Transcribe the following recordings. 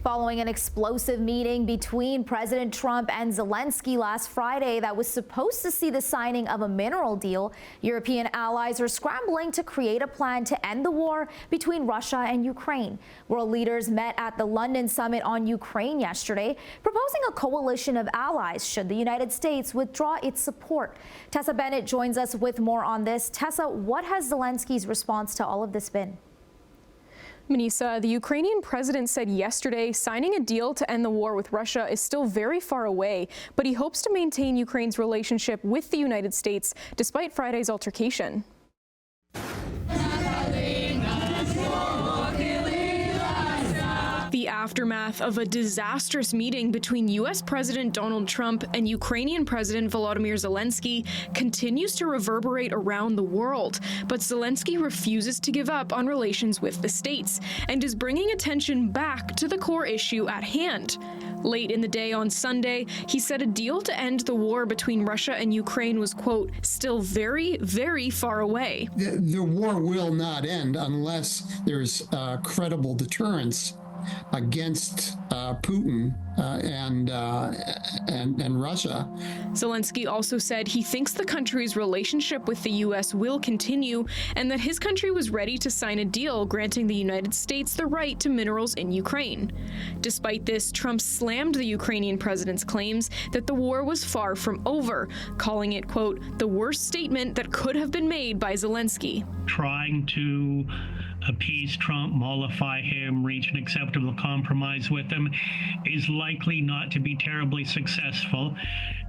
Following an explosive meeting between President Trump and Zelenskyy last Friday that was supposed to see the signing of a mineral deal, European allies are scrambling to create a plan to end the war between Russia and Ukraine. World leaders met at the London summit on Ukraine yesterday, proposing a coalition of allies should the United States withdraw its support. Tessa Bennett joins us with more on this. Tessa, what has Zelenskyy's response to all of this been? Manisa, the Ukrainian president said yesterday signing a deal to end the war with Russia is still very far away, but he hopes to maintain Ukraine's relationship with the United States despite Friday's altercation. The aftermath of a disastrous meeting between U.S. President Donald Trump and Ukrainian President Volodymyr Zelenskyy continues to reverberate around the world. But Zelenskyy refuses to give up on relations with the states and is bringing attention back to the core issue at hand. Late in the day on Sunday, he said a deal to end the war between Russia and Ukraine was, quote, still very, very far away. The war will not end unless there's credible deterrence against Putin and Russia. Zelenskyy also said he thinks the country's relationship with the U.S. will continue and that his country was ready to sign a deal granting the United States the right to minerals in Ukraine. Despite this, Trump slammed the Ukrainian president's claims that the war was far from over, calling it, quote, the worst statement that could have been made by Zelenskyy. Trying to appease Trump, mollify him, reach an acceptable compromise with him is likely not to be terribly successful,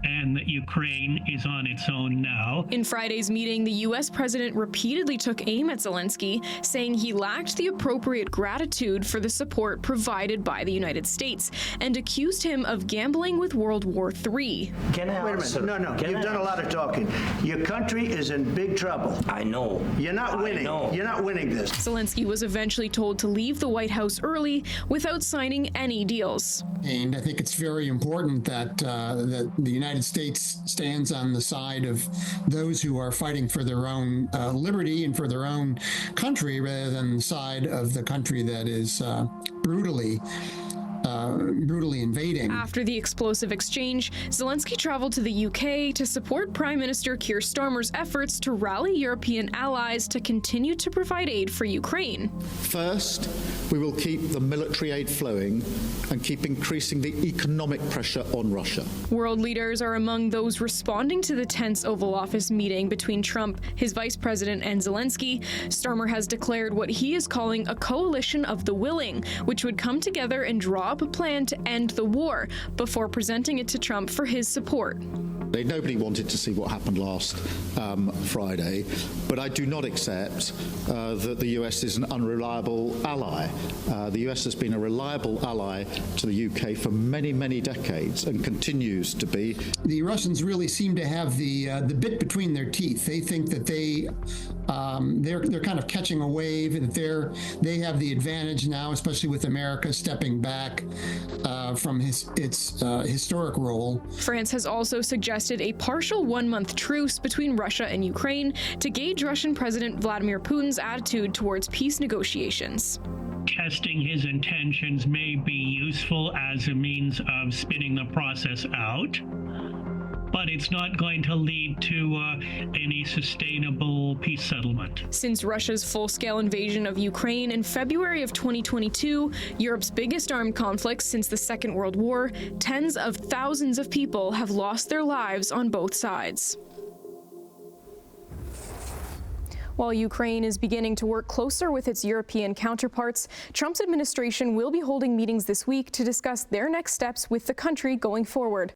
and that Ukraine is on its own now. In Friday's meeting, the U.S. president repeatedly took aim at Zelenskyy, saying he lacked the appropriate gratitude for the support provided by the United States and accused him of gambling with World War III. Wait a minute. No. You've done a lot of talking. Your country is in big trouble. I know. You're not winning. You're not winning this. Zelenskyy was eventually told to leave the White House early without signing any deals. And I think it's very important that that the United States stands on the side of those who are fighting for their own liberty and for their own country, rather than the side of the country that is brutally invading. After the explosive exchange, Zelenskyy traveled to the UK to support Prime Minister Keir Starmer's efforts to rally European allies to continue to provide aid for Ukraine. First, we will keep the military aid flowing and keep increasing the economic pressure on Russia. World leaders are among those responding to the tense Oval Office meeting between Trump, his vice president, and Zelenskyy. Starmer has declared what he is calling a coalition of the willing, which would come together and draw up a plan to end the war before presenting it to Trump for his support. Nobody wanted to see what happened last Friday, but I do not accept that the US is an unreliable ally. The US has been a reliable ally to the UK for many, many decades and continues to be. The Russians really seem to have the bit between their teeth. They think that they're kind of catching a wave, and that they have the advantage now, especially with America stepping back from its historic role. France has also suggested a partial one-month truce between Russia and Ukraine to gauge Russian President Vladimir Putin's attitude towards peace negotiations. Testing his intentions may be useful as a means of spinning the process out, but it's not going to lead to any sustainable peace settlement. Since Russia's full-scale invasion of Ukraine in February of 2022, Europe's biggest armed conflict since the Second World War, tens of thousands of people have lost their lives on both sides. While Ukraine is beginning to work closer with its European counterparts, Trump's administration will be holding meetings this week to discuss their next steps with the country going forward.